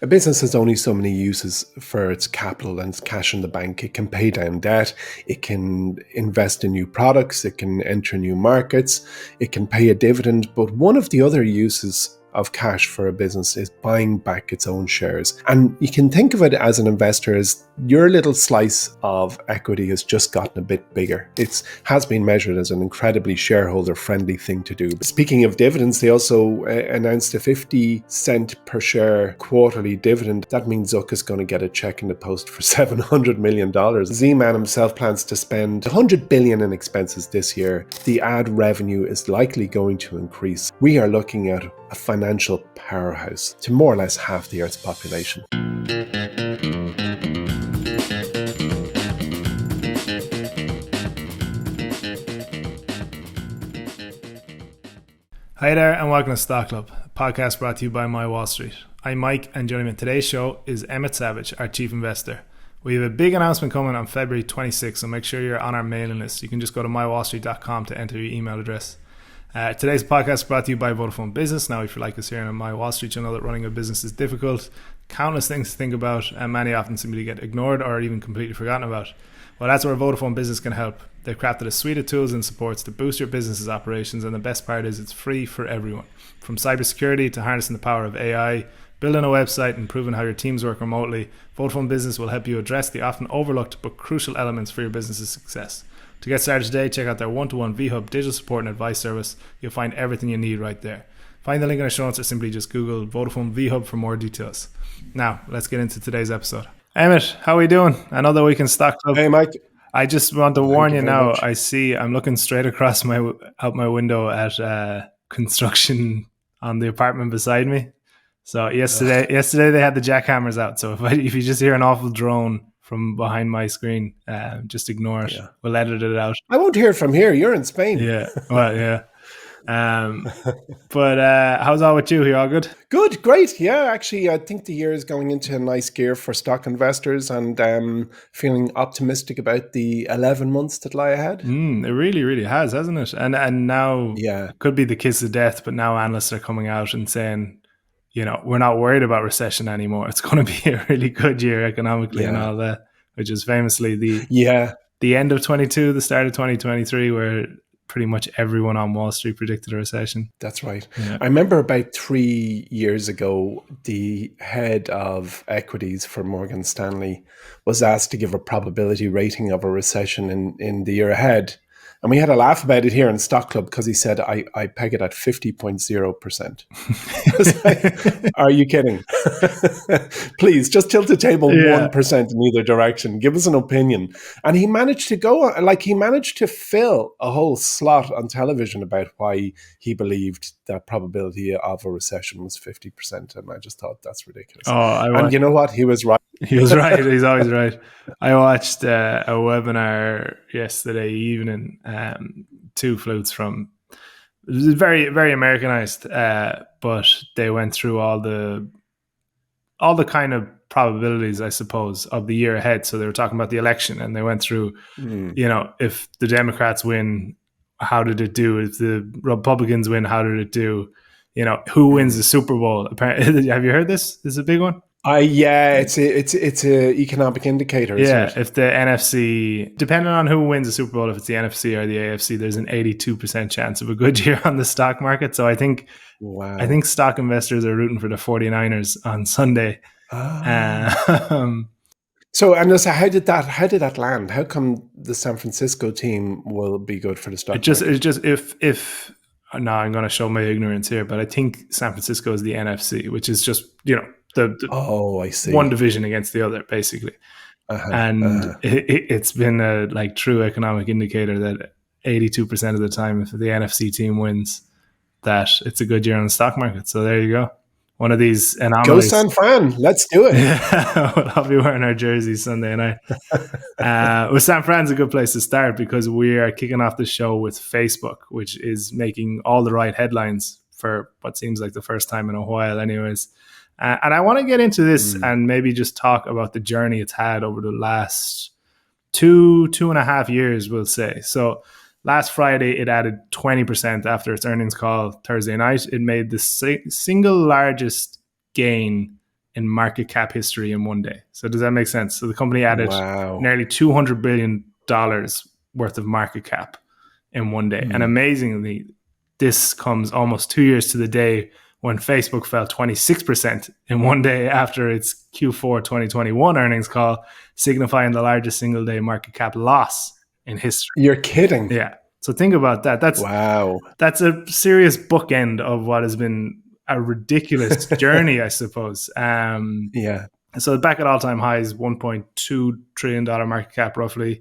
A business has only so many uses for its capital and its cash in the bank. It can pay down debt, it can invest in new products, it can enter new markets, it can pay a dividend. But one of the other uses of cash for a business is buying back its own shares. And you can think of it as an investor as your little slice of equity has just gotten a bit bigger. It has been measured as an incredibly shareholder-friendly thing to do. Speaking of dividends, they also announced a 50-cent per share quarterly dividend. That means Zuck is going to get a check in the post for $700 million. Z-Man himself plans to spend $100 billion in expenses this year. The ad revenue is likely going to increase. We are looking at a financial powerhouse to more or less half the Earth's population. Hi there and welcome to Stock Club, a podcast brought to you by MyWallSt Street. I'm Mike and joining me on today's show is Emmett Savage, our chief investor. We have a big announcement coming on February 26th, so make sure you're on our mailing list. You can just go to mywallstreet.com to enter your email address. Today's podcast is brought to you by Vodafone Business. Now, if you like us here on MyWallSt Street, you'll know that running a business is difficult. Countless things to think about, and many often simply get ignored or even completely forgotten about. Well, that's where Vodafone Business can help. They've crafted a suite of tools and supports to boost your business's operations, and the best part is it's free for everyone. From cybersecurity to harnessing the power of AI, building a website and improving how your teams work remotely, Vodafone Business will help you address the often overlooked but crucial elements for your business's success. To get started today, check out their one-to-one VHub digital support and advice service. You'll find everything you need right there. Find the link in the show notes or simply just Google Vodafone VHub for more details. Now, let's get into today's episode. Emmett, how are we doing? Another week in Stock Club. Hey, Mike. I just want to warn you now. I'm looking straight across out my window at construction on the apartment beside me. So yesterday they had the jackhammers out. So if you just hear an awful drone from behind my screen, just ignore it. Yeah. We'll edit it out. I won't hear it from here. You're in Spain. Yeah. Well, yeah. But how's all with you? You all good? Good, great. Yeah, actually, I think the year is going into a nice gear for stock investors, and feeling optimistic about the 11 months that lie ahead. It really, really has, hasn't it? And now, it could be the kiss of death, but now analysts are coming out and saying, you know, we're not worried about recession anymore. It's going to be a really good year economically and all that, which is famously the end of 22, the start of 2023, where pretty much everyone on Wall Street predicted a recession. That's right. Yeah. I remember about 3 years ago, the head of equities for Morgan Stanley was asked to give a probability rating of a recession in the year ahead. And we had a laugh about it here in Stock Club because he said, I peg it at 50.0%. Are you kidding? Please, just tilt the table 1% in either direction. Give us an opinion. And he managed to fill a whole slot on television about why he believed that probability of a recession was 50%. And I just thought that's ridiculous. And you know what? He was right. He was right. He's always right. I watched a webinar yesterday evening, two flutes from, it was very, very Americanized, but they went through all the kind of probabilities, I suppose, of the year ahead. So they were talking about the election, and they went through, you know, if the Democrats win, how did it do? If the Republicans win, how did it do? You know, who wins the Super Bowl? Apparently, have you heard this? This is a big one. It's a economic indicator. Yeah, if the NFC, depending on who wins the Super Bowl, if it's the NFC or the AFC, there's an 82% chance of a good year on the stock market. So I think stock investors are rooting for the 49ers on Sunday. So how did that land? How come the San Francisco team will be good for the stock market? It's just if now I'm going to show my ignorance here, but I think San Francisco is the NFC, which is just, you know, I see, one division against the other, basically. It's been a true economic indicator that 82% of the time, if the NFC team wins, that it's a good year on the stock market. So there you go. One of these anomalies. Go San Fran. Let's do it. Yeah, well, I'll be wearing our jerseys Sunday night. Well, San Fran's a good place to start because we are kicking off the show with Facebook, which is making all the right headlines for what seems like the first time in a while anyways. And I want to get into this and maybe just talk about the journey it's had over the last two and a half years, we'll say. So last Friday, it added 20% after its earnings call Thursday night. It made the single largest gain in market cap history in one day. So does that make sense? So the company added nearly $200 billion worth of market cap in one day. And amazingly, this comes almost 2 years to the day when Facebook fell 26% in one day after its Q4 2021 earnings call, signifying the largest single day market cap loss in history. You're kidding. Yeah. So think about that. That's a serious bookend of what has been a ridiculous journey, I suppose. So back at all-time highs, $1.2 trillion market cap roughly.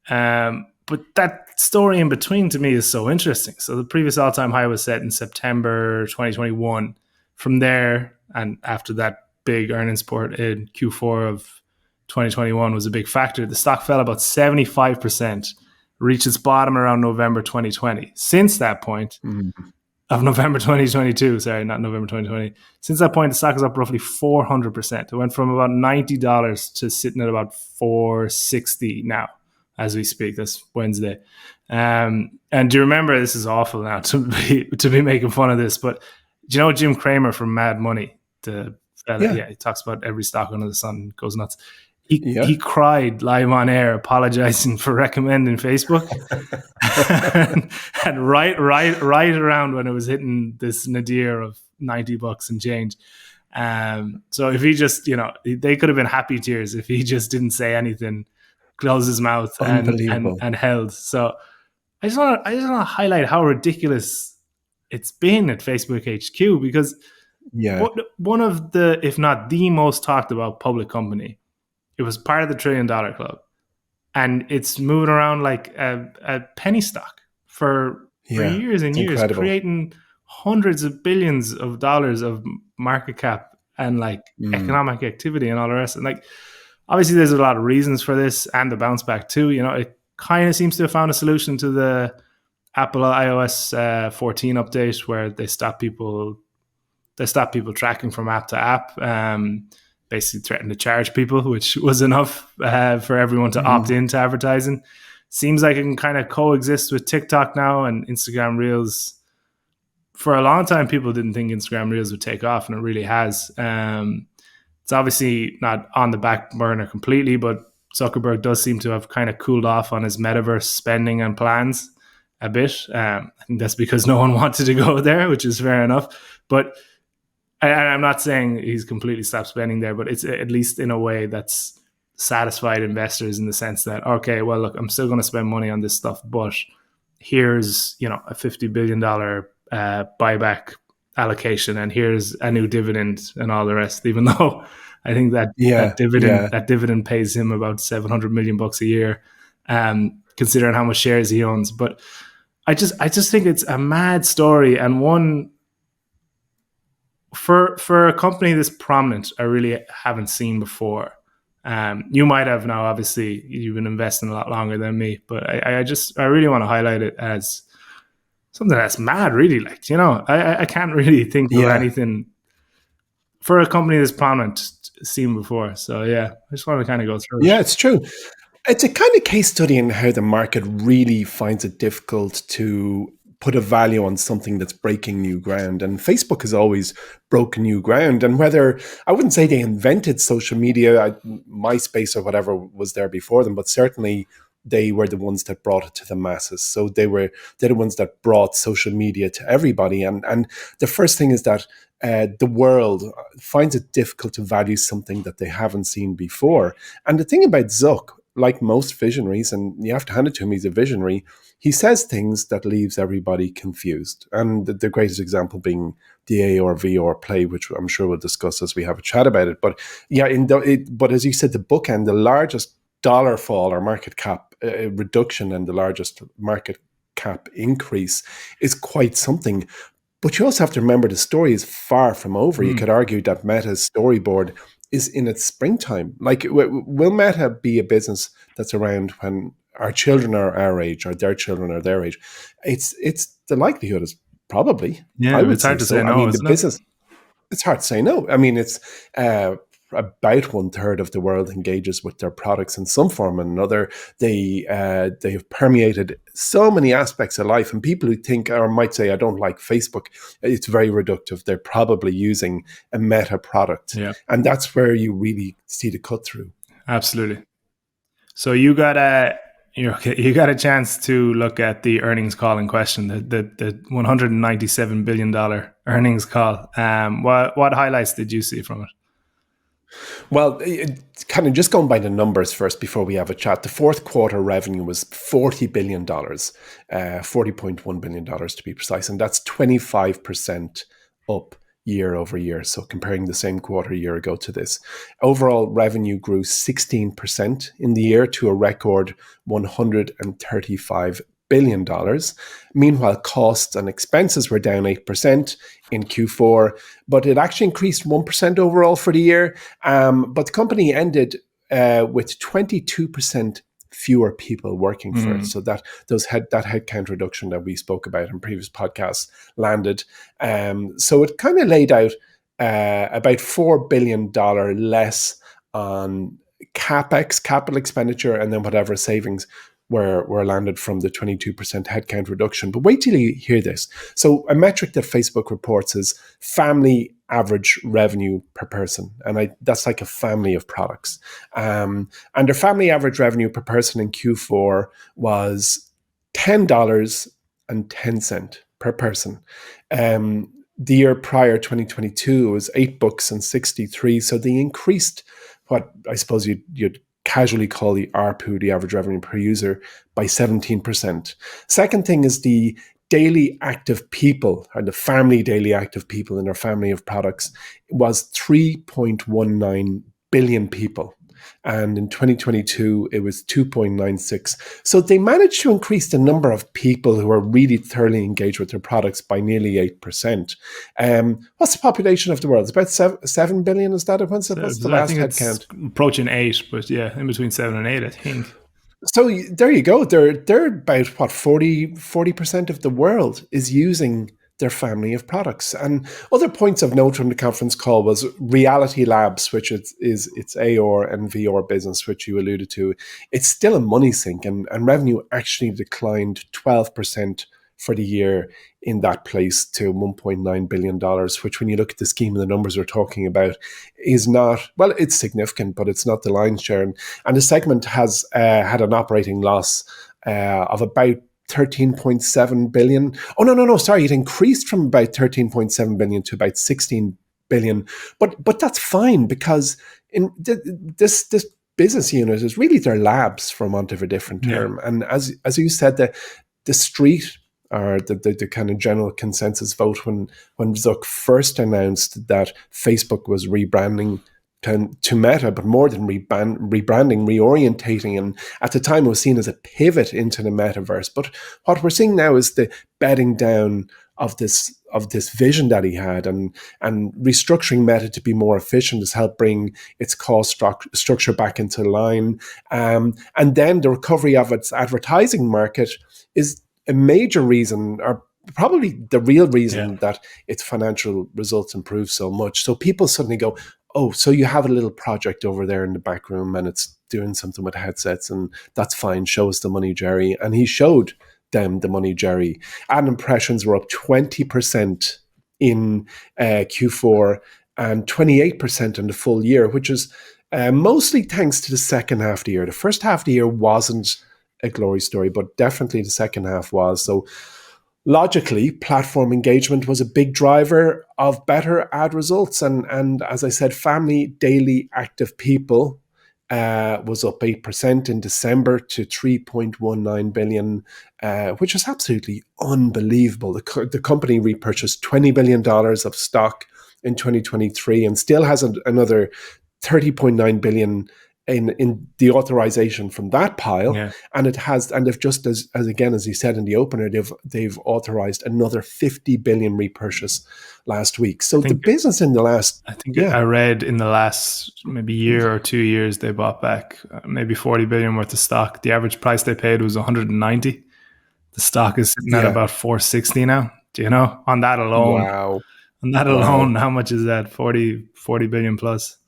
But that story in between to me is so interesting. So the previous all-time high was set in September 2021. From there, and after that big earnings report in Q4 of 2021 was a big factor, the stock fell about 75%, reached its bottom around November 2020. Since that point, of November 2022, sorry, not November 2020. Since that point, the stock is up roughly 400%. It went from about $90 to sitting at about $460 now, as we speak. That's Wednesday. And do you remember, this is awful now to be making fun of this, but do you know Jim Cramer from Mad Money? The fella, he talks about every stock under the sun, goes nuts. He cried live on air apologizing for recommending Facebook. and right around when it was hitting this nadir of $90 and change. So if he just, they could have been happy tears if he just didn't say anything, close his mouth and held. So I just want to highlight how ridiculous it's been at Facebook HQ, because one of the, if not the most talked about public company, it was part of the $1 trillion club, and it's moving around like a penny stock for years and years, creating hundreds of billions of dollars of market cap and like economic activity and all the rest. And like, obviously there's a lot of reasons for this and the bounce back too. It kind of seems to have found a solution to the Apple iOS 14 update, where they stop people tracking from app to app. Basically threatened to charge people, which was enough for everyone to opt into advertising. Seems like it can kind of coexist with TikTok now and Instagram Reels. For a long time, people didn't think Instagram Reels would take off, and it really has. It's obviously not on the back burner completely, but Zuckerberg does seem to have kind of cooled off on his metaverse spending and plans a bit. I think that's because no one wanted to go there, which is fair enough. But I'm not saying he's completely stopped spending there, but it's at least in a way that's satisfied investors, in the sense that, okay, well, look, I'm still going to spend money on this stuff, but here's, a $50 billion buyback allocation, and here's a new dividend and all the rest, even though I think that dividend pays him about $700 million a year, considering how much shares he owns. But I just think it's a mad story, and one for a company this prominent, I really haven't seen before. You might have now, obviously, you've been investing a lot longer than me, but I really want to highlight it as something that's mad, really. Like, I can't really think of anything for a company this prominent seen before. So I just want to kind of go through it. Yeah, it's true. It's a kind of case study in how the market really finds it difficult to put a value on something that's breaking new ground. And Facebook has always broken new ground. And whether, I wouldn't say they invented social media, MySpace or whatever was there before them, but certainly they were the ones that brought it to the masses. So they're the ones that brought social media to everybody. And the first thing is that the world finds it difficult to value something that they haven't seen before. And the thing about Zuck, like most visionaries, and you have to hand it to him, he's a visionary, he says things that leaves everybody confused. And the greatest example being the A or V or play, which I'm sure we'll discuss as we have a chat about it. But but as you said, the bookend, the largest dollar fall or market cap reduction and the largest market cap increase is quite something. But you also have to remember the story is far from over. You could argue that Meta's storyboard is in its springtime. Like, will Meta be a business that's around when our children are our age or their children are their age? It's the likelihood is probably. Yeah, I would it's hard to say no. I mean, the business. It's hard to say no. I mean, it's about 1/3 of the world engages with their products in some form or another. They have permeated so many aspects of life, and people who think or might say, I don't like Facebook, it's very reductive. They're probably using a Meta product. Yeah. And that's where you really see the cut through. Absolutely. So you got a chance to look at the earnings call in question, the $197 billion earnings call. What highlights did you see from it? Well, kind of just going by the numbers first before we have a chat. The fourth quarter revenue was $40 billion, $40.1 billion to be precise. And that's 25% up year over year. So comparing the same quarter a year ago to this. Overall revenue grew 16% in the year to a record $135 billion. Meanwhile, costs and expenses were down 8% in Q4, but it actually increased 1% overall for the year. But the company ended with 22% fewer people working for it. So that headcount reduction that we spoke about in previous podcasts landed. So it kind of laid out about $4 billion less on CapEx, capital expenditure, and then whatever savings were landed from the 22% headcount reduction. But wait till you hear this. So a metric that Facebook reports is family average revenue per person. And that's like a family of products. And their family average revenue per person in Q4 was $10.10 per person. The year prior, 2022, was $8.63. So they increased what I suppose you'd casually call the ARPU, the average revenue per user, by 17%. Second thing is the daily active people, or the family daily active people in our family of products, was 3.19 billion people. And in 2022, it was 2.96. So they managed to increase the number of people who are really thoroughly engaged with their products by nearly 8%. What's the population of the world? It's about 7 billion, is that it? What's the last head count? Approaching 8, but yeah, in between 7 and 8, I think. So there you go. They're about, what, 40% of the world is using their family of products. And other points of note from the conference call was Reality Labs, which is its AR and VR business, which you alluded to. It's still a money sink, and revenue actually declined 12% for the year in that place to $1.9 billion, which when you look at the scheme of the numbers we're talking about is not, well, it's significant, but it's not the lion's share. And the segment has had an operating loss of about 13.7 billion. Oh, no, sorry. It increased from about 13.7 billion to about 16 billion. But that's fine, because in this business unit is really their labs, for want of a different term. Yeah. And as you said, the street, or the kind of general consensus vote when Zuck first announced that Facebook was rebranding to Meta, but more than rebranding, reorientating, and at the time it was seen as a pivot into the metaverse. But what we're seeing now is the bedding down of this vision that he had, and restructuring Meta to be more efficient has helped bring its cost structure back into line. And then the recovery of its advertising market is a major reason, or probably the real reason, that its financial results improve so much. So people suddenly go, oh, so you have a little project over there in the back room and it's doing something with headsets, and that's fine. Show us the money, Jerry. And he showed them the money, Jerry. Ad impressions were up 20% in Q4 and 28% in the full year, which is mostly thanks to the second half of the year. The first half of the year wasn't a glory story, but definitely the second half was. So logically, platform engagement was a big driver of better ad results. And as I said, family daily active people was up 8% in December to 3.19 billion, which is absolutely unbelievable. The company repurchased $20 billion of stock in 2023 and still has another 30.9 billion in the authorization from that pile. Yeah. And they've just as again, as you said in the opener, they've authorized another 50 billion repurchase last week. So the business in the last, I read in the last maybe year or 2 years, they bought back maybe 40 billion worth of stock. The average price they paid was 190. The stock is sitting at about 460 now. Do you know, on that alone? Wow. On that alone, how much is that? 40 billion plus.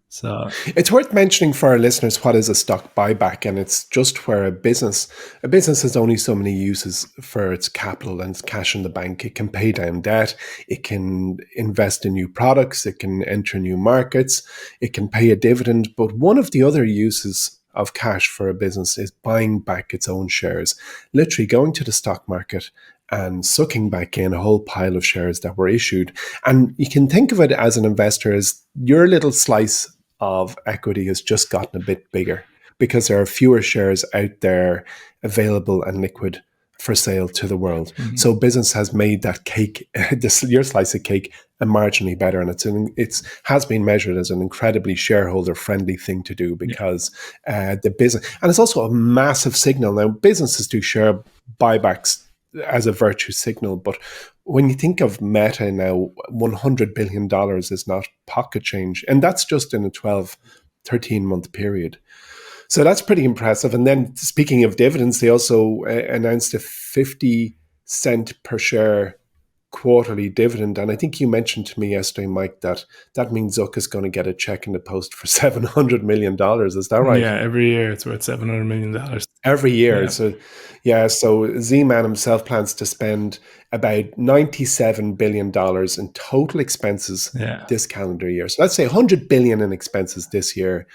So It's worth mentioning for our listeners what is a stock buyback, and it's just where a business has only so many uses for its capital and its cash in the bank. It can pay down debt, it can invest in new products, it can enter new markets, it can pay a dividend. But one of the other uses of cash for a business is buying back its own shares, literally going to the stock market and sucking back in a whole pile of shares that were issued. And you can think of it as an investor as your little slice of equity has just gotten a bit bigger because there are fewer shares out there available and liquid for sale to the world. So business has made that cake, your slice of cake, marginally better, and it's has been measured as an incredibly shareholder friendly thing to do because the business, and it's also a massive signal. Now businesses do share buybacks as a virtue signal, but when you think of Meta now, $100 billion is not pocket change, and that's just in a 12, 13-month period. So that's pretty impressive. And then speaking of dividends, they also announced a 50 cent per share quarterly dividend. And I think you mentioned to me yesterday, Mike, that means Zuck is going to get a check in the post for $700 million. Is that right? yeah, every year it's worth $700 million. Every year. Yeah. So Z-Man himself plans to spend about $97 billion in total expenses this calendar year. So let's say $100 billion in expenses this year,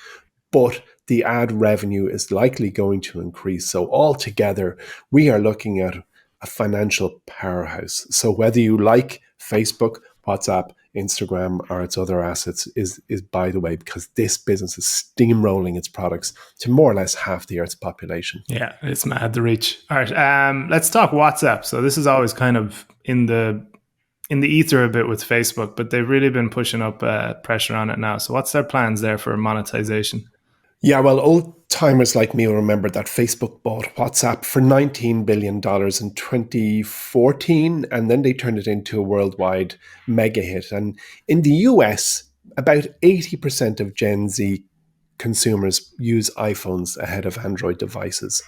but the ad revenue is likely going to increase. So altogether, we are looking at a financial powerhouse. So whether you like Facebook, WhatsApp, Instagram, or its other assets is by the way, because this business is steamrolling its products to more or less half the Earth's population. Yeah, it's mad the reach. All right, let's talk WhatsApp. So this is always kind of in the ether a bit with Facebook, but they've really been pushing up pressure on it now. So what's their plans there for monetization? Yeah, well, old timers like me will remember that Facebook bought WhatsApp for $19 billion in 2014, and then they turned it into a worldwide mega hit. And in the US, about 80% of Gen Z consumers use iPhones ahead of Android devices.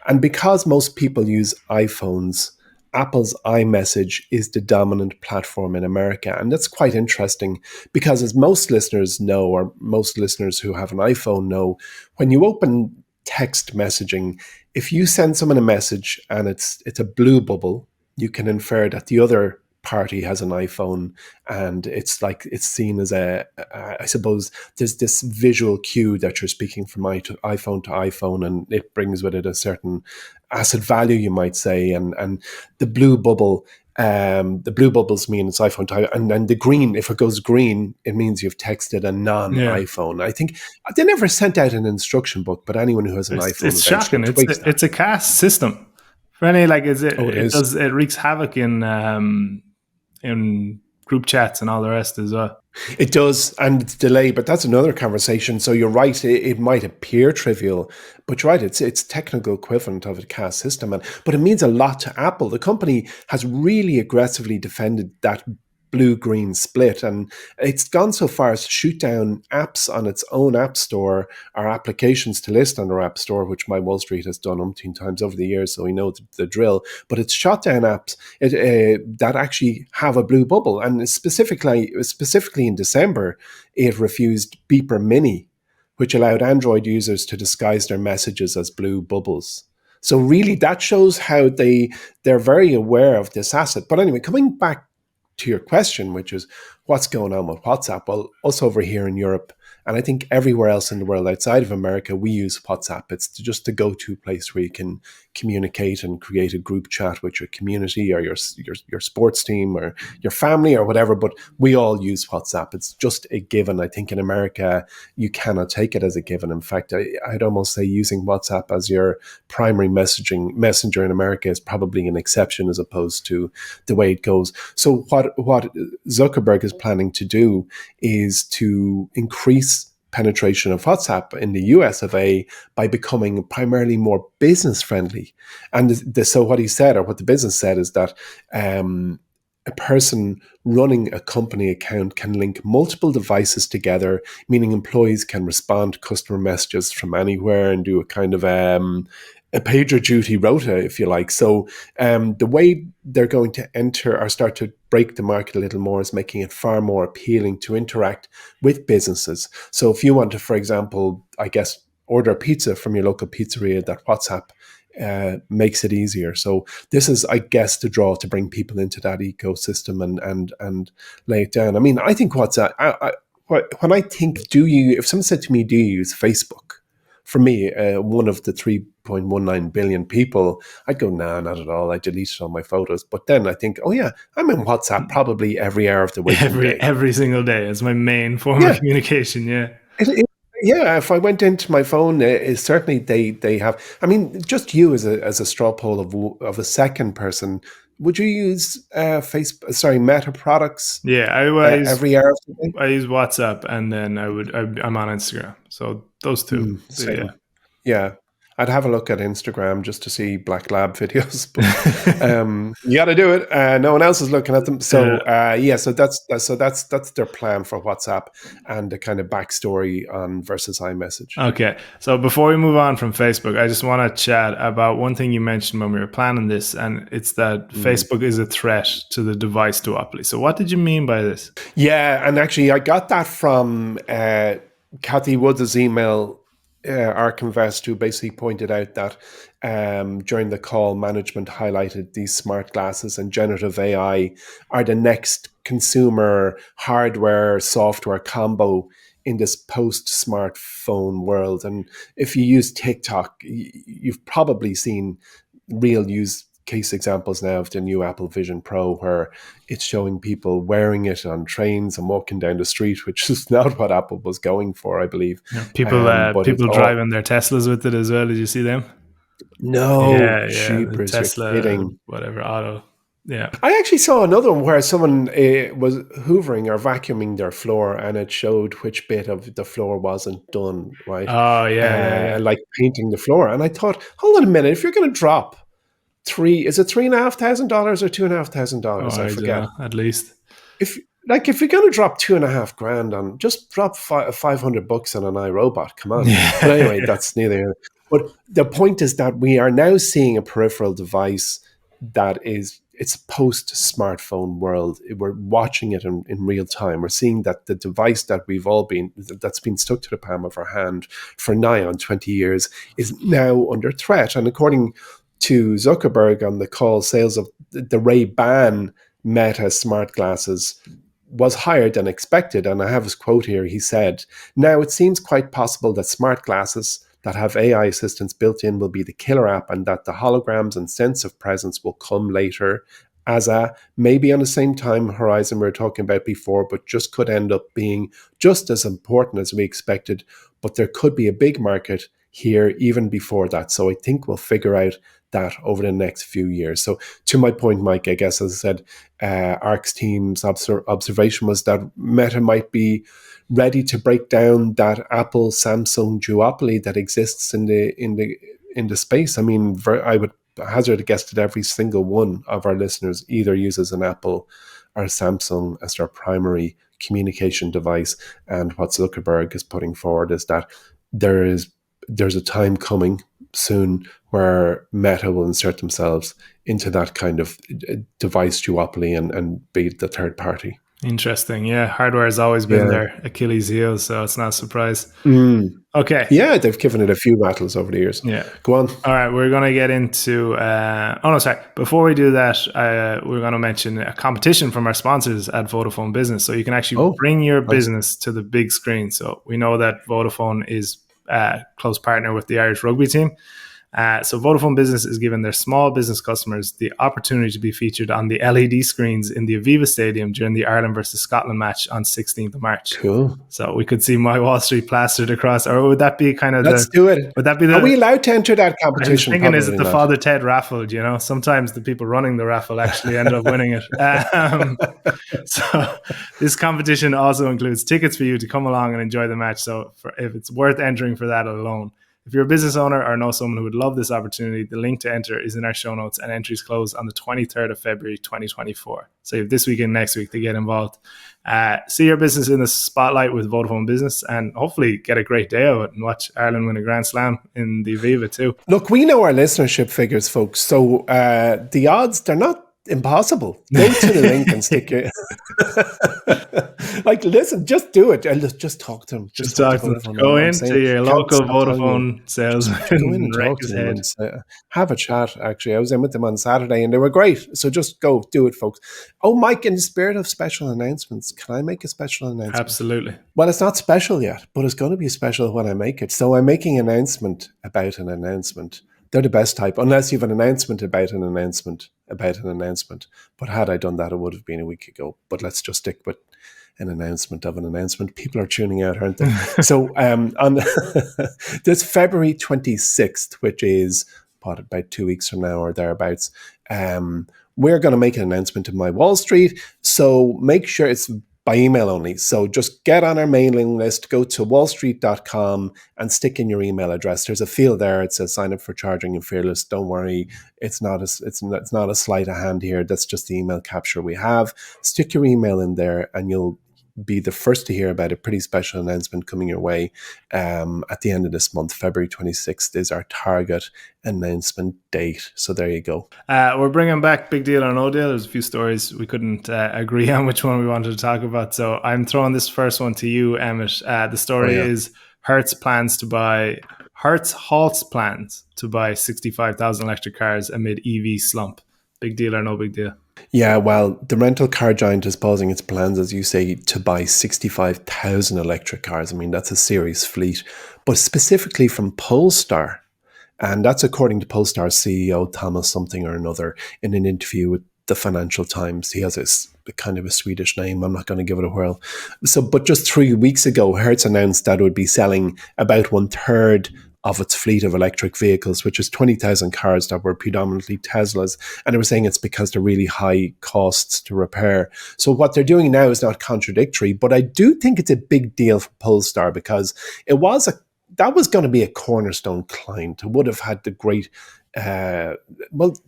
And because most people use iPhones, Apple's iMessage is the dominant platform in America. And that's quite interesting because, as most listeners know, or most listeners who have an iPhone know, when you open text messaging, if you send someone a message and it's a blue bubble, you can infer that the other party has an iPhone, and it's seen as I suppose there's this visual cue that you're speaking from iPhone to iPhone, and it brings with it a certain asset value, you might say, and the blue bubbles mean it's iPhone to, and then the green, if it goes green, it means you've texted a non-iPhone. I think they never sent out an instruction book, but anyone who has an iPhone, it's shocking. It's a caste system. For any it wreaks havoc in group chats and all the rest as well. It does, and it's delay, but that's another conversation. So you're right, it might appear trivial, but you're right, it's technical equivalent of a caste system, but it means a lot to Apple. The company has really aggressively defended that blue-green split, and it's gone so far as to shoot down apps on its own app store, or applications to list on their app store, which MyWallSt has done umpteen times over the years, so we know the drill. But it's shot down apps that actually have a blue bubble, and specifically in December, it refused Beeper Mini, which allowed Android users to disguise their messages as blue bubbles. So really, that shows how they're very aware of this asset. But anyway, coming back to your question, which is what's going on with WhatsApp? Well, us over here in Europe, and I think everywhere else in the world outside of America, we use WhatsApp. It's just the go-to place where you can communicate and create a group chat with your community or your sports team or your family or whatever. But we all use WhatsApp. It's just a given. I think in America, you cannot take it as a given. In fact, I'd almost say using WhatsApp as your primary messenger in America is probably an exception as opposed to the way it goes. So what Zuckerberg is planning to do is to increase penetration of WhatsApp in the US of A by becoming primarily more business friendly. And so what he said, or what the business said, is that a person running a company account can link multiple devices together, meaning employees can respond to customer messages from anywhere and do a kind of a PagerDuty rota, if you like. So the way they're going to enter or start to break the market a little more is making it far more appealing to interact with businesses. So if you want to, for example, I guess, order pizza from your local pizzeria, that WhatsApp makes it easier. So this is, I guess, the draw to bring people into that ecosystem and lay it down. I mean, I think WhatsApp. When I think, if someone said to me, do you use Facebook? For me, one of the 3.19 billion people, I'd go, nah, not at all. I deleted all my photos. But then I think, oh yeah, I'm in WhatsApp probably every hour of the waking day. Every single day is my main form of communication. Yeah. Yeah, if I went into my phone, certainly they have. I mean, just you as a straw poll of a second person, would you use Meta products? Yeah, every hour of the day? I use WhatsApp, and then I'm on Instagram. So those two. Yeah. I'd have a look at Instagram just to see Black Lab videos, but you got to do it. No one else is looking at them. So so that's their plan for WhatsApp and the kind of backstory on versus iMessage. Okay, so before we move on from Facebook, I just want to chat about one thing you mentioned when we were planning this, and it's that Facebook is a threat to the device duopoly. So what did you mean by this? Yeah, and actually I got that from Kathy Woods' email. ARK Invest, who basically pointed out that during the call, management highlighted these smart glasses and generative AI are the next consumer hardware software combo in this post-smartphone world. And if you use TikTok, you've probably seen real use case examples now of the new Apple Vision Pro, where it's showing people wearing it on trains and walking down the street, which is not what Apple was going for, I believe. Yeah, people driving their Teslas with it as well. Did you see them? No, the Tesla, whatever, auto. Yeah, I actually saw another one where someone was hoovering or vacuuming their floor, and it showed which bit of the floor wasn't done right. Oh yeah. Like painting the floor. And I thought, hold on a minute, if you're going to drop is it $3,500 or $2,500? I forget. At least. If you're going to drop $2,500 on, just drop $500 on an iRobot. Come on. But anyway, that's neither. But the point is that we are now seeing a peripheral device that it's post-smartphone world. We're watching it in real time. We're seeing that the device that that's been stuck to the palm of our hand for nigh on 20 years is now under threat. And according to Zuckerberg on the call, sales of the Ray-Ban Meta smart glasses was higher than expected. And I have his quote here. He said, "Now it seems quite possible that smart glasses that have AI assistants built in will be the killer app, and that the holograms and sense of presence will come later as maybe on the same time horizon we were talking about before, but just could end up being just as important as we expected. But there could be a big market here even before that. So I think we'll figure out that over the next few years." So to my point, Mike, I guess, as I said, ARK's team's observation was that Meta might be ready to break down that Apple Samsung duopoly that exists in the space. I mean, I would hazard a guess that every single one of our listeners either uses an Apple or Samsung as their primary communication device. And what Zuckerberg is putting forward is that there's a time coming soon where Meta will insert themselves into that kind of device duopoly and be the third party. Interesting. Yeah, hardware has always been their Achilles heel, so it's not a surprise. Okay. Yeah, they've given it a few rattles over the years. Yeah. Go on. All right, we're going to get into... Before we do that, we're going to mention a competition from our sponsors at Vodafone Business. So you can actually bring your business to the big screen. So we know that Vodafone is a close partner with the Irish Rugby team. So Vodafone Business is giving their small business customers the opportunity to be featured on the LED screens in the Aviva Stadium during the Ireland versus Scotland match on 16th of March. Cool. So we could see MyWallSt plastered across, or would that be kind of Let's do it. Would that be Are we allowed to enter that competition? I'm thinking, is it the Father Ted raffle? You know, sometimes the people running the raffle actually end up winning it. So this competition also includes tickets for you to come along and enjoy the match. So if it's worth entering for that alone. If you're a business owner or know someone who would love this opportunity, the link to enter is in our show notes, and entries close on the 23rd of February 2024. So you have this week and next week to get involved. See your business in the spotlight with Vodafone Business, and hopefully get a great day of it and watch Ireland win a Grand Slam in the Aviva too. Look, we know our listenership figures, folks. So the odds, they're not impossible. Go to the link and stick your like, listen, just do it. Just talk to them. Just talk to them. Go into your local Vodafone salesman and wreck his head. Have a chat. Actually, I was in with them on Saturday and they were great. So just go do it, folks. Oh, Mike, in the spirit of special announcements, can I make a special announcement? Absolutely. Well, it's not special yet, but it's going to be special when I make it. So I'm making an announcement about an announcement. They're the best type, unless you have an announcement about an announcement about an announcement. But had I done that, it would have been a week ago. But let's just stick with an announcement of an announcement. People are tuning out, aren't they? So on this February 26th, which is about 2 weeks from now or thereabouts, we're going to make an announcement in MyWallSt. So make sure it's by email only. So just get on our mailing list, go to wallstreet.com and stick in your email address. There's a field there. It says sign up for Charging and Fearless. Don't worry. It's not a sleight of hand here. That's just the email capture we have. Stick your email in there and you'll be the first to hear about a pretty special announcement coming your way at the end of this month. February 26th is our target announcement date. So there you go. We're bringing back Big Deal or No Deal. There's a few stories we couldn't agree on which one we wanted to talk about. So I'm throwing this first one to you, Emmett. The story is Hertz halts plans to buy 65,000 electric cars amid EV slump. Big deal or no big deal? Yeah, well, the rental car giant is pausing its plans, as you say, to buy 65,000 electric cars. I mean, that's a serious fleet. But specifically from Polestar, and that's according to Polestar's CEO, Thomas something or another, in an interview with the Financial Times. He has a kind of a Swedish name. I'm not going to give it a whirl. So, but just 3 weeks ago, Hertz announced that it would be selling about 1/3 of its fleet of electric vehicles, which is 20,000 cars that were predominantly Teslas. And they were saying it's because they're really high costs to repair. So what they're doing now is not contradictory, but I do think it's a big deal for Polestar because that was going to be a cornerstone client. It would have had the great,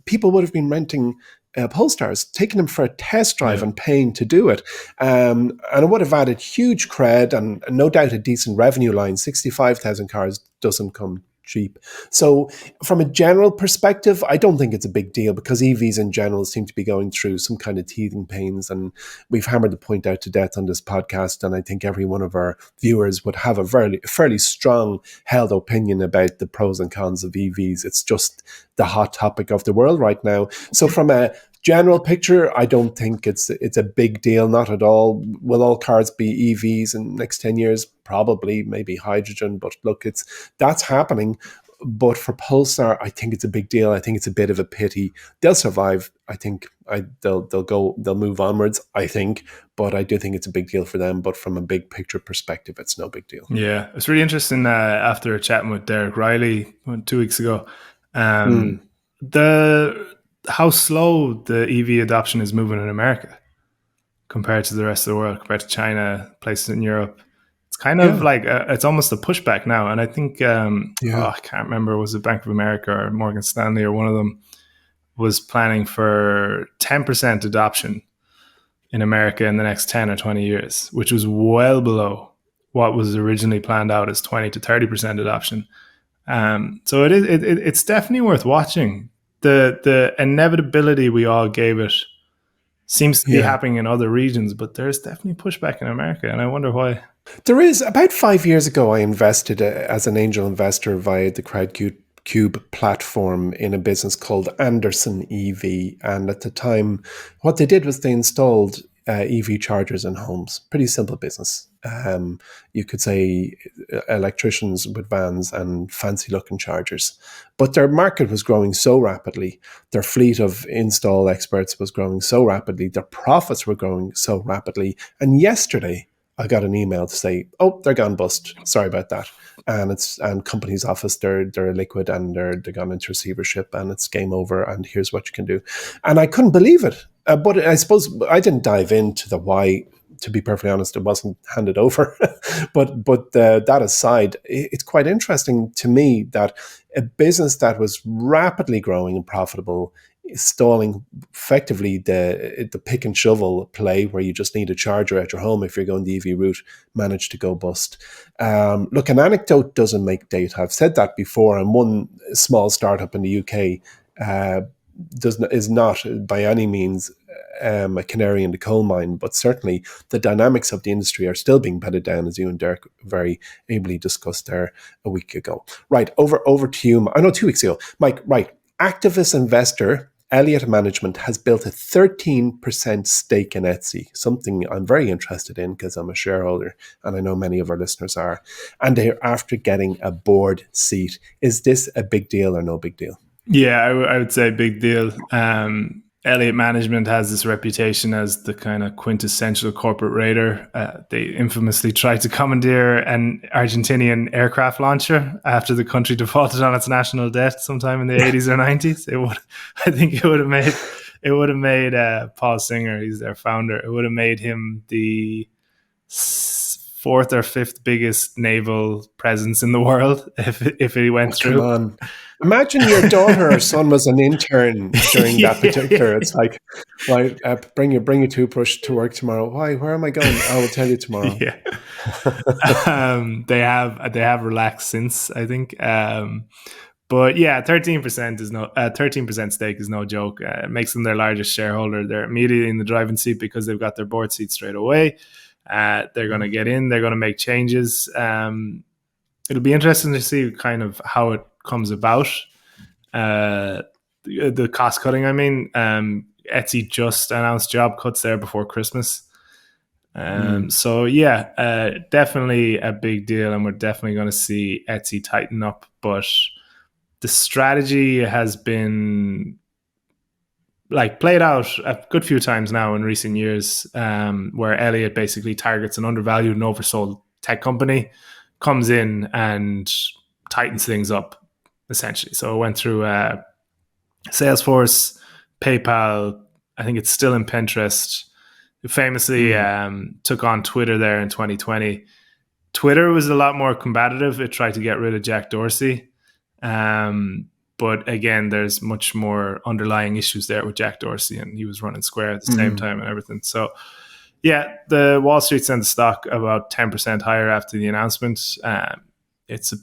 people would have been renting Polestars, taking them for a test drive and paying to do it. And it would have added huge cred and no doubt a decent revenue line. 65,000 cars doesn't come cheap. So from a general perspective, I don't think it's a big deal because EVs in general seem to be going through some kind of teething pains. And we've hammered the point out to death on this podcast. And I think every one of our viewers would have a fairly strong held opinion about the pros and cons of EVs. It's just the hot topic of the world right now. So from a general picture, I don't think it's a big deal, not at all. Will all cars be EVs in the next 10 years? Probably, maybe hydrogen, but look, that's happening. But for Polestar, I think it's a big deal. I think it's a bit of a pity. They'll survive. I think they'll move onwards, I think. But I do think it's a big deal for them. But from a big picture perspective, it's no big deal. Yeah, it's really interesting after chatting with Derek Riley 2 weeks ago. How slow the EV adoption is moving in America compared to the rest of the world, compared to China, places in Europe. It's kind of like, it's almost a pushback now. And I think, I can't remember, was it Bank of America or Morgan Stanley or one of them was planning for 10% adoption in America in the next 10 or 20 years, which was well below what was originally planned out as 20 to 30% adoption. So it's definitely worth watching. The inevitability we all gave it seems to be happening in other regions, but there's definitely pushback in America, and I wonder why. There is. About 5 years ago, I invested as an angel investor via the Crowdcube platform in a business called Anderson EV, and at the time, what they did was they installed EV chargers in homes. Pretty simple business. You could say electricians with vans and fancy looking chargers. But their market was growing so rapidly. Their fleet of install experts was growing so rapidly. Their profits were growing so rapidly. And yesterday, I got an email to say, "Oh, they're gone bust. Sorry about that." And company's office, they're liquid and they're gone into receivership and it's game over and here's what you can do. And I couldn't believe it. But I suppose I didn't dive into the why to be perfectly honest, it wasn't handed over. but that aside, it's quite interesting to me that a business that was rapidly growing and profitable, stalling effectively the pick and shovel play where you just need a charger at your home if you're going the EV route, managed to go bust. Look, an anecdote doesn't make data. I've said that before, and one small startup in the UK is not by any means a canary in the coal mine, but certainly the dynamics of the industry are still being bedded down, as you and Derek very ably discussed there a week ago. Right, over to you. I know 2 weeks ago, Mike. Right, activist investor Elliott Management has built a 13% stake in Etsy, something I'm very interested in because I'm a shareholder and I know many of our listeners are. And they're after getting a board seat. Is this a big deal or no big deal? Yeah, I would say big deal. Elliott Management has this reputation as the kind of quintessential corporate raider. They infamously tried to commandeer an Argentinian aircraft launcher after the country defaulted on its national debt sometime in the 80s or 90s. It would have made Paul Singer, he's their founder, it would have made him the fourth or fifth biggest naval presence in the world if he went through. Come on. Imagine your daughter or son was an intern during that particular. It's like, right, bring your toothbrush to work tomorrow. Why? Where am I going? I will tell you tomorrow. Yeah. They have relaxed since, I think. But yeah, 13% stake is no joke. It makes them their largest shareholder. They're immediately in the driving seat because they've got their board seat straight away. They're going to get in. They're going to make changes. It'll be interesting to see kind of how it comes about. The cost cutting, I mean. Etsy just announced job cuts there before Christmas. So yeah, definitely a big deal, and we're definitely going to see Etsy tighten up. But the strategy has been played out a good few times now in recent years, where Elliott basically targets an undervalued and oversold tech company, comes in and tightens things up, essentially. So it went through Salesforce, PayPal, I think it's still in Pinterest. It famously took on Twitter there in 2020. Twitter was a lot more combative. It tried to get rid of Jack Dorsey. But again, there's much more underlying issues there with Jack Dorsey, and he was running Square at the same time and everything. So yeah, the Wall Street sent the stock about 10% higher after the announcement. It's a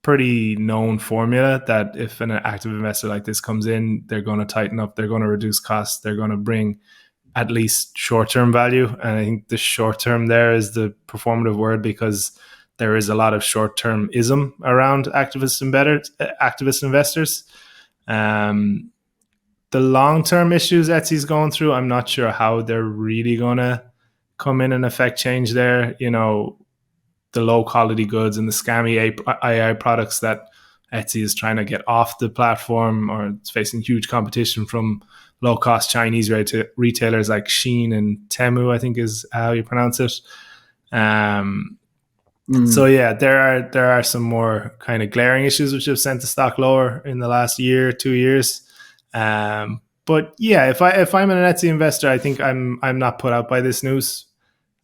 pretty known formula that if an active investor like this comes in, they're going to tighten up, they're going to reduce costs, they're going to bring at least short-term value. And I think the short-term there is the performative word, because there is a lot of short-termism around activist investors. The long-term issues Etsy's going through, I'm not sure how they're really going to come in and affect change there. You know, the low-quality goods and the scammy AI products that Etsy is trying to get off the platform, or it's facing huge competition from low-cost Chinese retailers like Shein and Temu, I think is how you pronounce it. So yeah, there are some more kind of glaring issues which have sent the stock lower in the last year, 2 years. But yeah, if I'm an Etsy investor, I think I'm not put out by this news.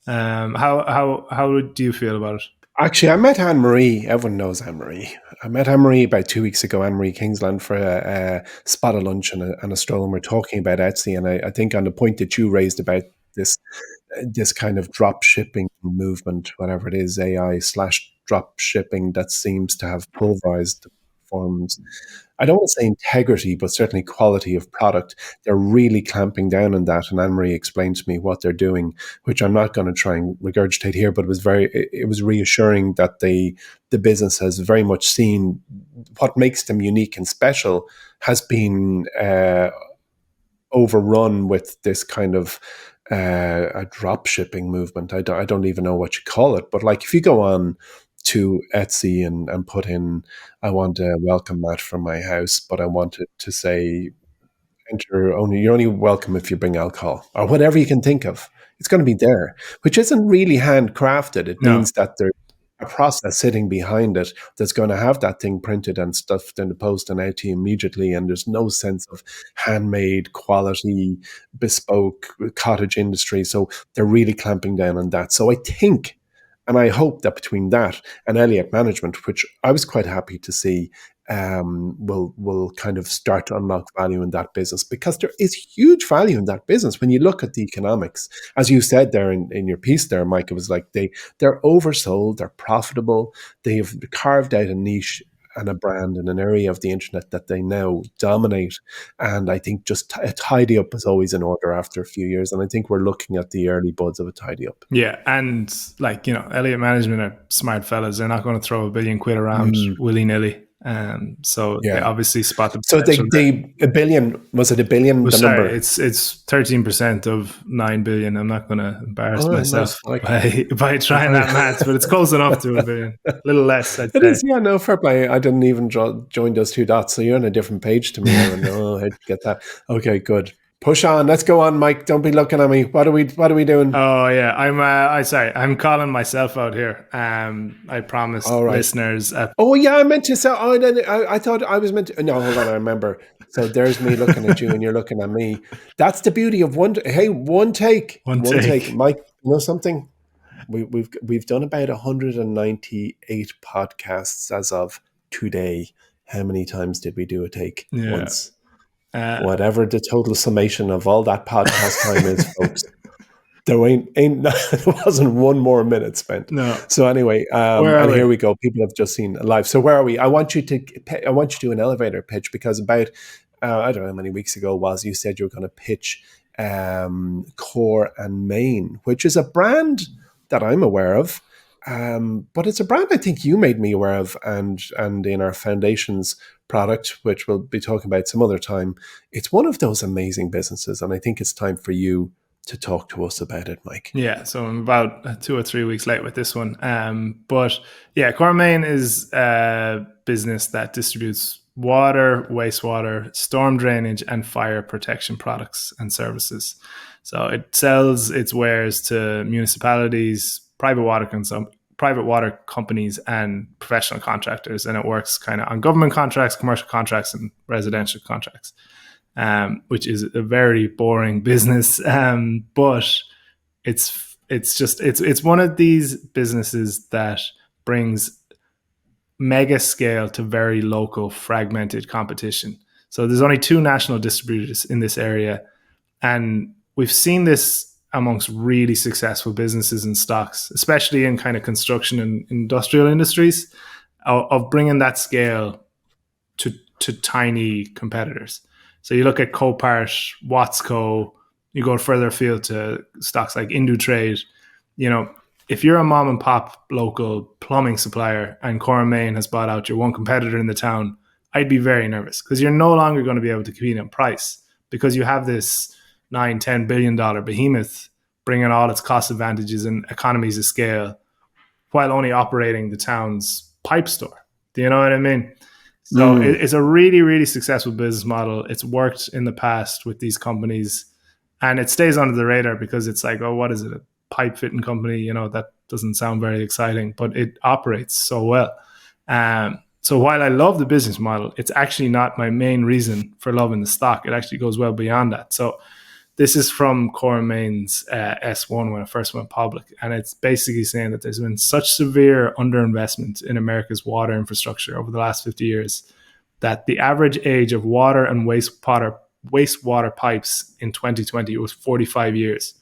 How do you feel about it? Actually, I met Anne-Marie. Everyone knows Anne-Marie. I met Anne-Marie about 2 weeks ago, Anne-Marie Kingsland, for a spot of lunch and a stroll, and we're talking about Etsy. And I think on the point that you raised about this kind of drop shipping movement, whatever it is, AI/drop shipping, that seems to have pulverized the forms. I don't want to say integrity, but certainly quality of product. They're really clamping down on that. And Anne-Marie explained to me what they're doing, which I'm not going to try and regurgitate here, but it was reassuring that the business has very much seen what makes them unique and special has been overrun with this kind of a drop shipping movement. I don't even know what you call it, but like if you go on to Etsy and put in, I want a welcome mat for my house, but I want it to say, you're only welcome if you bring alcohol, or whatever you can think of. It's going to be there, which isn't really handcrafted. It means that there's a process sitting behind it that's going to have that thing printed and stuffed in the post and out to you immediately. And there's no sense of handmade, quality, bespoke cottage industry. So they're really clamping down on that. So I think, and I hope that between that and Elliott Management, which I was quite happy to see, will kind of start to unlock value in that business, because there is huge value in that business when you look at the economics. As you said there in your piece there, Mike, it was like they're oversold, they're profitable, they've carved out a niche and a brand in an area of the internet that they now dominate. And I think just a tidy up is always in order after a few years. And I think we're looking at the early buds of a tidy up. Yeah. And like, Elliott Management are smart fellas. They're not going to throw £1 billion around willy-nilly. So they obviously spot the potential. So $1 billion, was it $1 billion? Well, the sorry, number? It's 13% of 9 billion. I'm not going to embarrass myself by trying that maths, but it's close enough to $1 billion. A little less, I'd say. It is, yeah, no, fair play. I didn't even join those two dots, so you're on a different page to me. I don't know how to get that. Okay, good. Push on. Let's go on, Mike. Don't be looking at me. What are we doing? Oh yeah, I'm calling myself out here. I promised listeners. Oh yeah, I meant to say. I thought I was meant to. No, hold on. I remember. So there's me looking at you, and you're looking at me. That's the beauty of one. Hey, one take. One take. Mike, you know something? We've done about 198 podcasts as of today. How many times did we do a take? Yeah. Once. Whatever the total summation of all that podcast time is, folks, there wasn't one more minute spent. No. So anyway, and here we go. People have just seen live. So where are we? I want you to do an elevator pitch, because about I don't know how many weeks ago it was, you said you were going to pitch Core and Main, which is a brand that I'm aware of. But it's a brand I think you made me aware of, and in our foundations product, which we'll be talking about some other time. It's one of those amazing businesses, and I think it's time for you to talk to us about it, Mike. Yeah, so I'm about 2 or 3 weeks late with this one. But yeah, Core Main is a business that distributes water, wastewater, storm drainage, and fire protection products and services. So it sells its wares to municipalities, private water companies, and professional contractors, and it works kind of on government contracts, commercial contracts, and residential contracts, which is a very boring business, but it's one of these businesses that brings mega scale to very local fragmented competition. So there's only 2 national distributors in this area, and we've seen this amongst really successful businesses and stocks, especially in kind of construction and industrial industries, of bringing that scale to tiny competitors. So you look at Copart, Watsco, you go further afield to stocks like Indutrade. If you're a mom and pop local plumbing supplier and Core Main has bought out your one competitor in the town, I'd be very nervous, because you're no longer going to be able to compete on price, because you have this $9-10 billion behemoth bringing all its cost advantages and economies of scale while only operating the town's pipe store. Do you know what I mean? So it's a really, really successful business model. It's worked in the past with these companies, and it stays under the radar because it's like, oh, what is it? A pipe fitting company? That doesn't sound very exciting, but it operates so well. So while I love the business model, it's actually not my main reason for loving the stock. It actually goes well beyond that. So this is from Core Main's S1 when it first went public. And it's basically saying that there's been such severe underinvestment in America's water infrastructure over the last 50 years that the average age of water and wastewater pipes in 2020 was 45 years.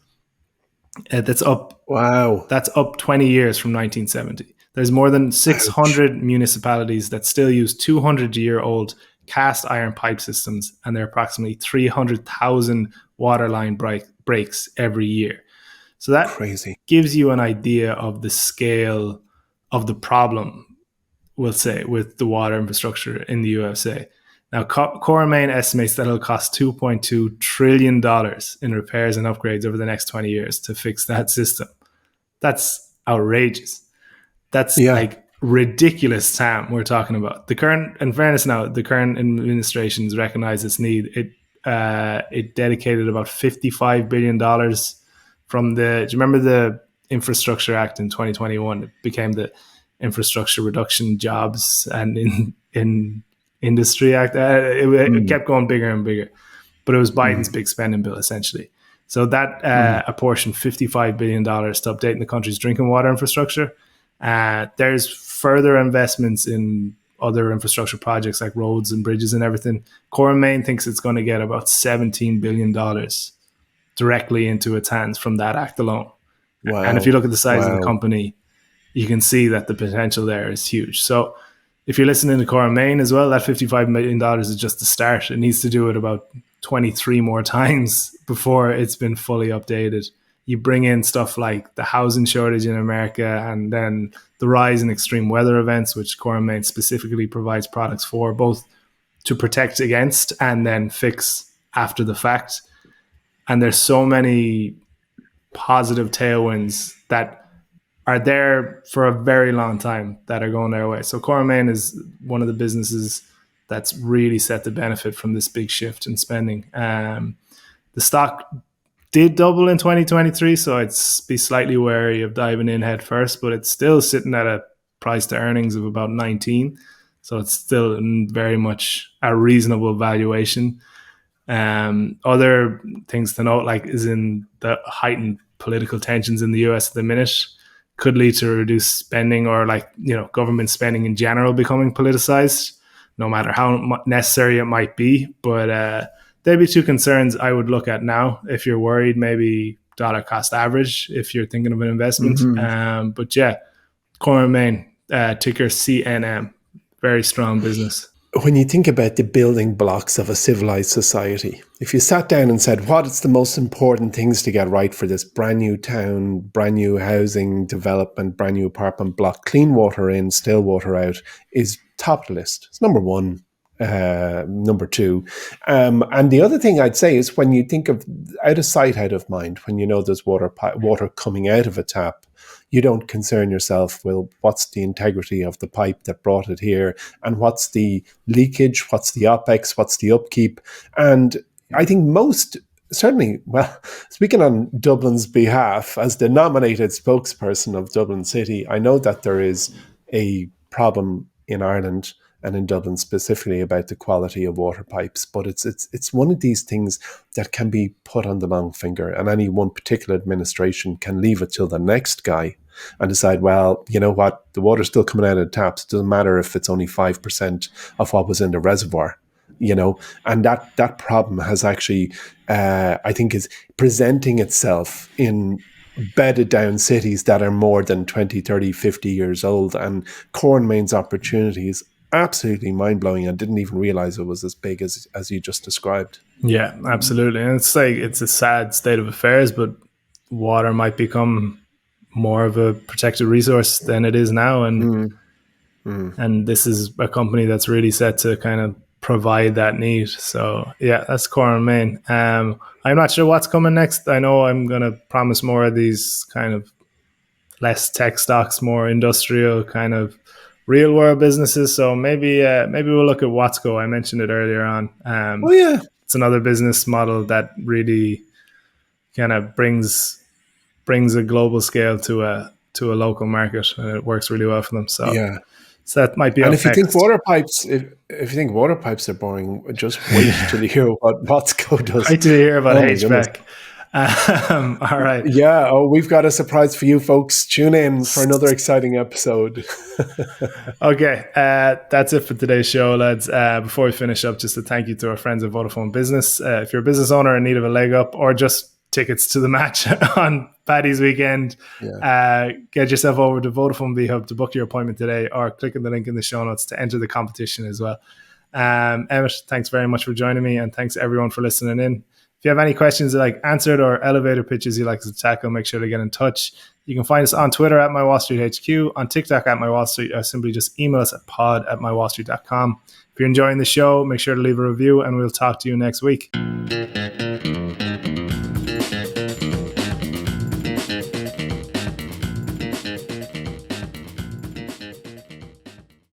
That's up. Wow. That's up 20 years from 1970. There's more than 600 municipalities that still use 200-year-old cast iron pipe systems, and there are approximately 300,000 water line breaks every year. So that gives you an idea of the scale of the problem, we'll say, with the water infrastructure in the USA. Now, Core Main estimates that it'll cost $2.2 trillion in repairs and upgrades over the next 20 years to fix that system. That's outrageous. That's like ridiculous TAM we're talking about. The current administration's recognized its need. It dedicated about $55 billion from do you remember the Infrastructure Act in 2021? It became the Infrastructure Reduction jobs and in Industry Act. It kept going bigger and bigger, but it was Biden's big spending bill essentially. So that apportioned $55 billion to updating the country's drinking water infrastructure. There's further investments in other infrastructure projects like roads and bridges and everything. Core and Main thinks it's going to get about $17 billion directly into its hands from that act alone. Wow. And if you look at the size of the company, you can see that the potential there is huge. So if you're listening to Core and Main as well, that $55 million is just the start. It needs to do it about 23 more times before it's been fully updated. You bring in stuff like the housing shortage in America and then the rise in extreme weather events, which Core and Main specifically provides products for, both to protect against and then fix after the fact. And there's so many positive tailwinds that are there for a very long time that are going their way. So Core and Main is one of the businesses that's really set to benefit from this big shift in spending. The stock did double in 2023, so I'd be slightly wary of diving in head first, but it's still sitting at a price to earnings of about 19. So it's still very much a reasonable valuation. Other things to note, like, is in the heightened political tensions in the US at the minute could lead to reduced spending, or government spending in general becoming politicized, no matter how necessary it might be. But there'd be two concerns I would look at now. If you're worried, maybe dollar cost average if you're thinking of an investment. But yeah, Core and Main, ticker CNM, very strong business. When you think about the building blocks of a civilized society, if you sat down and said, what is the most important things to get right for this brand new town, brand new housing development, brand new apartment block, clean water in, still water out, is top of the list. It's number one. Number two. And the other thing I'd say is, when you think of out of sight, out of mind, when you know there's water coming out of a tap, you don't concern yourself, well, what's the integrity of the pipe that brought it here? And what's the leakage? What's the OPEX? What's the upkeep? And I think most, certainly, well, speaking on Dublin's behalf, as the nominated spokesperson of Dublin City, I know that there is a problem in Ireland and in Dublin specifically about the quality of water pipes. But it's one of these things that can be put on the long finger, and any one particular administration can leave it till the next guy and decide, well, you know what, the water's still coming out of the taps. It doesn't matter if it's only 5% of what was in the reservoir, and that problem has actually, I think, is presenting itself in bedded down cities that are more than 20, 30, 50 years old. And Core and Main's opportunity is absolutely mind-blowing. I didn't even realize it was as big as you just described. Yeah, absolutely. And it's a sad state of affairs, but water might become more of a protected resource than it is now. And and this is a company that's really set to kind of provide that need. So yeah, that's Core and Main. I'm not sure what's coming next. I know I'm going to promise more of these kind of less tech stocks, more industrial kind of real world businesses. So maybe we'll look at Watsco. I mentioned it earlier on. It's another business model that really kind of brings a global scale to a local market, and it works really well for them. So yeah, so that might be. And if you think water pipes, if you think water pipes are boring, just wait till you hear what Watsco does. Wait till you hear about HVAC. All right. Yeah. Oh, we've got a surprise for you folks. Tune in for another exciting episode. Okay. That's it for today's show, lads. Before we finish up, just a thank you to our friends at Vodafone Business. If you're a business owner in need of a leg up, or just tickets to the match on Paddy's weekend, get yourself over to Vodafone B Hub to book your appointment today, or click on the link in the show notes to enter the competition as well. Emmett, thanks very much for joining me, and thanks everyone for listening in. If you have any questions like answered or elevator pitches you'd like us to tackle, make sure to get in touch. You can find us on Twitter at MyWallSt HQ, on TikTok at MyWallSt, or simply just email us at pod@mywallstreet.com. If you're enjoying the show, make sure to leave a review, and we'll talk to you next week.